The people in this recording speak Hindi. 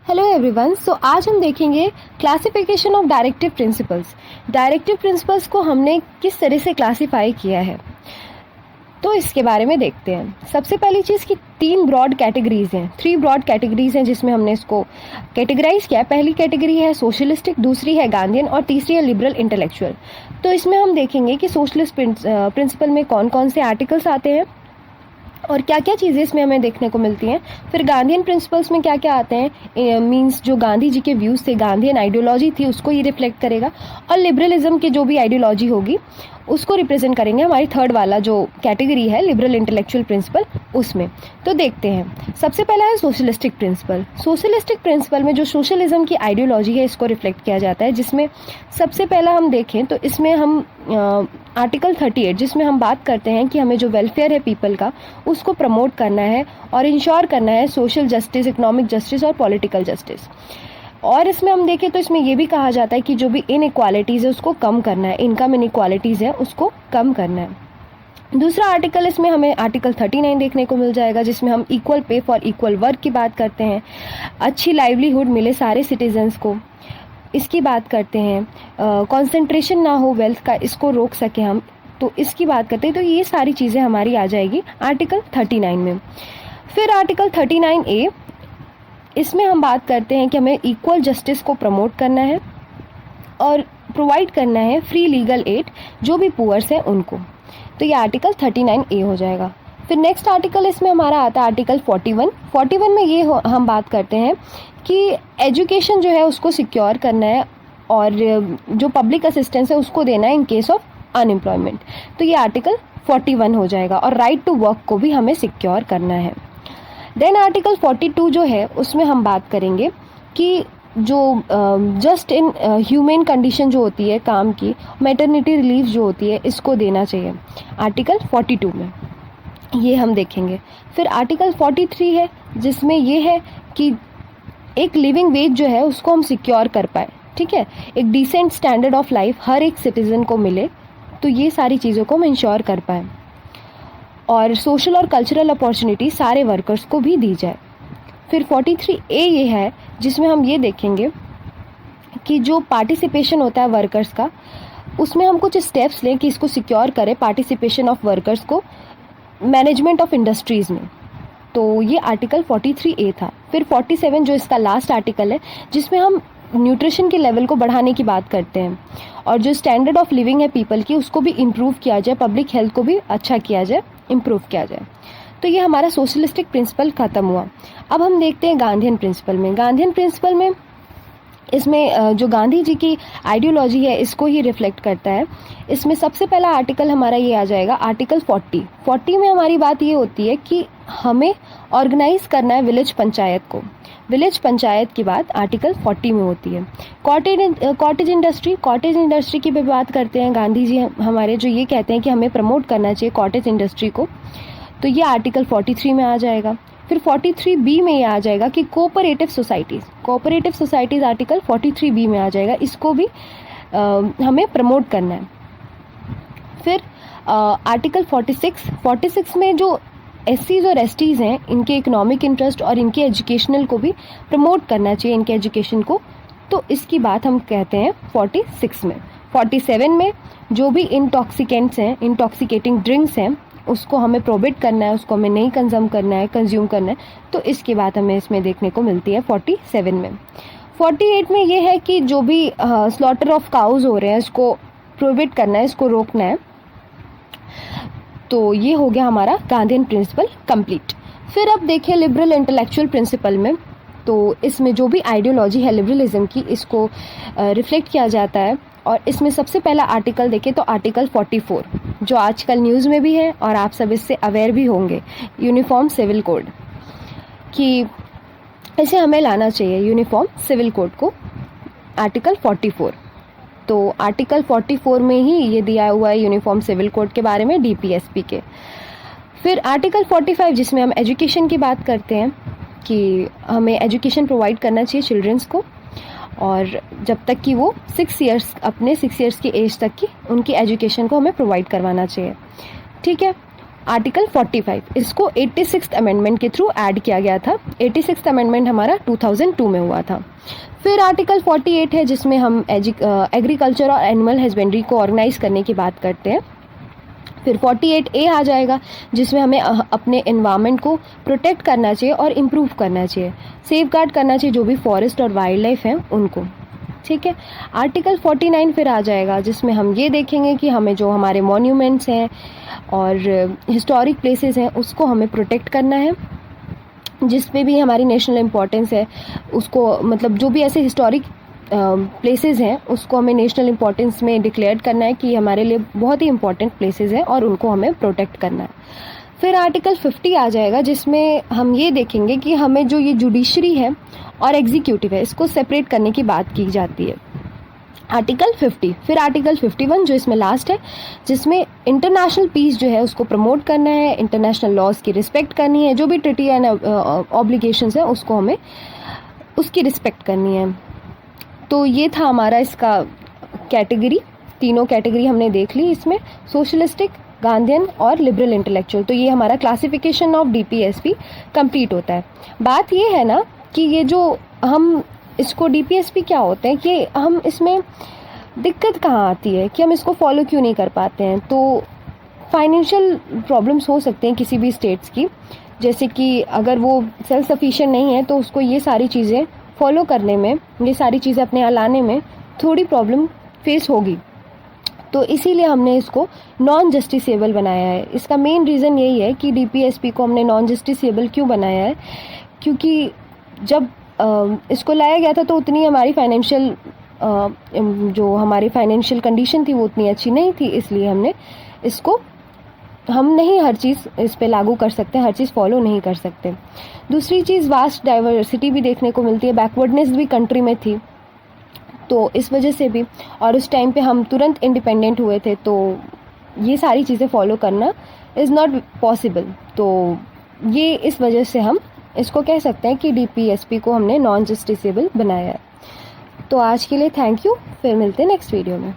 Hello everyone. आज हम देखेंगे classification of directive principles. Directive principles को हमने किस तरह से क्लासिफाई किया है, तो इसके बारे में देखते हैं। सबसे पहली चीज़ कि तीन ब्रॉड कैटेगरीज हैं, थ्री ब्रॉड कैटेगरीज हैं जिसमें हमने इसको कैटेगराइज किया है। पहली कैटेगरी है सोशलिस्टिक, दूसरी है गांधीयन और तीसरी है लिबरल इंटेलेक्चुअल। तो इसमें हम देखेंगे कि सोशलिस्ट प्रिंसिपल में कौन कौन से आर्टिकल्स आते हैं और क्या क्या चीज़ें इसमें हमें देखने को मिलती हैं। फिर गांधीयन प्रिंसिपल्स में क्या क्या आते हैं, मींस जो गांधी जी के व्यूज़ थे, गांधीयन आइडियोलॉजी थी, उसको ये रिफ्लेक्ट करेगा। और लिबरलिज्म की जो भी आइडियोलॉजी होगी उसको रिप्रेजेंट करेंगे हमारी थर्ड वाला जो कैटेगरी है लिबरल इंटेलेक्चुअल प्रिंसिपल, उसमें। तो देखते हैं। सबसे पहला है सोशलिस्टिक प्रिंसिपल। सोशलिस्टिक प्रिंसिपल में जो सोशलिज्म की आइडियोलॉजी है इसको रिफ्लेक्ट किया जाता है, जिसमें सबसे पहला हम देखें तो इसमें हम आर्टिकल 38 जिसमें हम बात करते हैं कि हमें जो वेलफेयर है पीपल का उसको प्रमोट करना है और इंश्योर करना है सोशल जस्टिस, इकोनॉमिक जस्टिस और पॉलिटिकल जस्टिस। और इसमें हम देखें तो इसमें ये भी कहा जाता है कि जो भी इनइक्वालिटीज़ है उसको कम करना है, इनकम इनइक्वालिटीज़ है उसको कम करना है। दूसरा आर्टिकल इसमें हमें आर्टिकल 39 देखने को मिल जाएगा, जिसमें हम equal pay for equal work की बात करते हैं, अच्छी लाइवलीहुड मिले सारे सिटीजन्स को, इसकी बात करते हैं, कंसंट्रेशन ना हो वेल्थ का, इसको रोक सके हम, तो इसकी बात करते हैं। तो ये सारी चीज़ें हमारी आ जाएगी आर्टिकल 39 में। फिर आर्टिकल 39A, इसमें हम बात करते हैं कि हमें इक्वल जस्टिस को प्रमोट करना है और प्रोवाइड करना है फ्री लीगल एड जो भी पुअर्स हैं उनको। तो ये आर्टिकल 39A हो जाएगा। फिर नेक्स्ट आर्टिकल इसमें हमारा आता है आर्टिकल 41 में ये हम बात करते हैं कि एजुकेशन जो है उसको सिक्योर करना है और जो पब्लिक असिस्टेंस है उसको देना है इन केस ऑफ अनएम्प्लॉयमेंट। तो ये आर्टिकल 41 हो जाएगा। और राइट टू वर्क को भी हमें सिक्योर करना है। देन आर्टिकल 42 जो है उसमें हम बात करेंगे कि जो जस्ट इन ह्यूमन कंडीशन जो होती है काम की, मैटरनिटी रिलीफ जो होती है, इसको देना चाहिए आर्टिकल 42 में, ये हम देखेंगे। फिर आर्टिकल 43 है जिसमें ये है कि एक लिविंग वेज जो है उसको हम सिक्योर कर पाए, ठीक है, एक डिसेंट स्टैंडर्ड ऑफ लाइफ हर एक सिटीज़न को मिले, तो ये सारी चीज़ों को हम इंश्योर कर पाए। और सोशल और कल्चरल अपॉर्चुनिटी सारे वर्कर्स को भी दी जाए। फिर 43A ये है जिसमें हम ये देखेंगे कि जो पार्टिसिपेशन होता है वर्कर्स का, उसमें हम कुछ स्टेप्स लें कि इसको सिक्योर करें पार्टिसिपेशन ऑफ वर्कर्स को मैनेजमेंट ऑफ इंडस्ट्रीज़ में। तो ये आर्टिकल 43A था। फिर 47 जो इसका लास्ट आर्टिकल है जिसमें हम न्यूट्रिशन के लेवल को बढ़ाने की बात करते हैं और जो स्टैंडर्ड ऑफ लिविंग है पीपल की उसको भी इम्प्रूव किया जाए, पब्लिक हेल्थ को भी अच्छा किया जाए, इम्प्रूव किया जाए। तो ये हमारा सोशलिस्टिक प्रिंसिपल ख़त्म हुआ। अब हम देखते हैं गांधीयन प्रिंसिपल में। गांधीयन प्रिंसिपल में इसमें जो गांधी जी की आइडियोलॉजी है इसको ही रिफ्लेक्ट करता है। इसमें सबसे पहला आर्टिकल हमारा ये आ जाएगा आर्टिकल 40 में हमारी बात ये होती है कि हमें ऑर्गेनाइज करना है विलेज पंचायत को। विलेज पंचायत की बात आर्टिकल 40 में होती है। कॉटेज इंडस्ट्री की भी बात करते हैं गांधी जी हमारे, जो ये कहते हैं कि हमें प्रमोट करना चाहिए कॉटेज इंडस्ट्री को, तो ये आर्टिकल 43 में आ जाएगा। फिर 43B में ये आ जाएगा कि कोऑपरेटिव सोसाइटीज़ आर्टिकल 43B में आ जाएगा, इसको भी हमें प्रमोट करना है। फिर आर्टिकल 46 में जो एससीज और एसटीज़ हैं इनके इकोनॉमिक इंटरेस्ट और इनके एजुकेशनल को भी प्रमोट करना चाहिए, इनके एजुकेशन को, तो इसकी बात हम कहते हैं 46 में। 47 में जो भी इंटॉक्सिकेंट्स हैं, इंटॉक्सिकेटिंग ड्रिंक्स हैं, उसको हमें प्रोहिबिट करना है, उसको हमें नहीं कंज्यूम करना है, तो इसकी बात हमें इसमें देखने को मिलती है 47 में। 48 में ये है कि जो भी स्लॉटर ऑफ काउज हो रहे हैं इसको प्रोहिबिट करना है, इसको रोकना है। तो ये हो गया हमारा गांधीयन प्रिंसिपल कंप्लीट। फिर अब देखिए लिबरल इंटेलेक्चुअल प्रिंसिपल में, तो इसमें जो भी आइडियोलॉजी है लिबरलिज्म की इसको रिफ्लेक्ट किया जाता है। और इसमें सबसे पहला आर्टिकल देखें तो आर्टिकल 44 जो आजकल न्यूज़ में भी है और आप सब इससे अवेयर भी होंगे, यूनिफॉर्म सिविल कोड, कि इसे हमें लाना चाहिए यूनिफॉर्म सिविल कोड को, आर्टिकल 44। तो आर्टिकल 44 में ही ये दिया हुआ है यूनिफॉर्म सिविल कोड के बारे में, DPSP के। फिर आर्टिकल 45 जिसमें हम एजुकेशन की बात करते हैं कि हमें एजुकेशन प्रोवाइड करना चाहिए चिल्ड्रंस को, और जब तक कि वो 6 इयर्स की एज तक की उनकी एजुकेशन को हमें प्रोवाइड करवाना चाहिए, ठीक है। आर्टिकल 45, इसको 86th अमेंडमेंट के थ्रू ऐड किया गया था। 86th अमेंडमेंट हमारा 2002 में हुआ था। फिर आर्टिकल 48 है जिसमें हम एग्रीकल्चर और एनिमल हस्बेंड्री को ऑर्गेनाइज करने की बात करते हैं। फिर 48A आ जाएगा जिसमें हमें अपने एनवायरनमेंट को प्रोटेक्ट करना चाहिए और इम्प्रूव करना चाहिए, सेफ गार्ड करना चाहिए जो भी फॉरेस्ट और वाइल्ड लाइफ हैं उनको। ठीक है, आर्टिकल 49 फिर आ जाएगा जिसमें हम ये देखेंगे कि हमें जो हमारे मॉन्यूमेंट्स हैं और हिस्टोरिक प्लेसेस हैं उसको हमें प्रोटेक्ट करना है, जिस पे भी हमारी नेशनल इम्पोर्टेंस है उसको, मतलब जो भी ऐसे हिस्टोरिक प्लेसेस हैं उसको हमें नेशनल इम्पोर्टेंस में डिक्लेयर करना है कि हमारे लिए बहुत ही इंपॉर्टेंट प्लेसेस हैं और उनको हमें प्रोटेक्ट करना है। फिर आर्टिकल 50 आ जाएगा जिसमें हम ये देखेंगे कि हमें जो ये जुडिशरी है और एग्जीक्यूटिव है इसको सेपरेट करने की बात की जाती है। आर्टिकल 50, फिर आर्टिकल 51 जो इसमें लास्ट है जिसमें इंटरनेशनल पीस जो है उसको प्रमोट करना है, इंटरनेशनल लॉज की रिस्पेक्ट करनी है, जो भी ट्रिटी एंड ऑब्लिगेशंस है उसको हमें उसकी रिस्पेक्ट करनी है। तो ये था हमारा इसका कैटेगरी, तीनों कैटेगरी हमने देख ली इसमें, सोशलिस्टिक, गांधीयन और लिबरल इंटेलेक्चुअल। तो ये हमारा क्लासिफिकेशन ऑफ डीपीएसपी कंप्लीट होता है। बात ये है ना कि ये जो हम इसको डीपीएसपी क्या होते हैं कि हम इसमें दिक्कत कहाँ आती है कि हम इसको फॉलो क्यों नहीं कर पाते हैं। तो फाइनेंशियल प्रॉब्लम्स हो सकते हैं किसी भी स्टेट्स की, जैसे कि अगर वो सेल्फ सफिशिएंट नहीं है तो उसको ये सारी चीज़ें फॉलो करने में, ये सारी चीज़ें अपने यहाँ लाने में थोड़ी प्रॉब्लम फेस होगी। तो इसीलिए हमने इसको नॉन जस्टिसेबल बनाया है। इसका मेन रीज़न यही है कि डीपीएसपी को हमने नॉन जस्टिसेबल क्यों बनाया है, क्योंकि जब इसको लाया गया था तो उतनी हमारी फाइनेंशियल जो हमारी फाइनेंशियल कंडीशन थी वो उतनी अच्छी नहीं थी, इसलिए हमने इसको, हम नहीं हर चीज़ इस पे लागू कर सकते, हर चीज़ फॉलो नहीं कर सकते। दूसरी चीज़, वास्ट डाइवर्सिटी भी देखने को मिलती है, बैकवर्डनेस भी कंट्री में थी, तो इस वजह से भी, और उस टाइम पे हम तुरंत इंडिपेंडेंट हुए थे, तो ये सारी चीज़ें फॉलो करना इज़ नॉट पॉसिबल। तो ये इस वजह से हम इसको कह सकते हैं कि डीपीएसपी को हमने नॉन जस्टिसेबल बनाया है। तो आज के लिए थैंक यू, फिर मिलते हैं नेक्स्ट वीडियो में।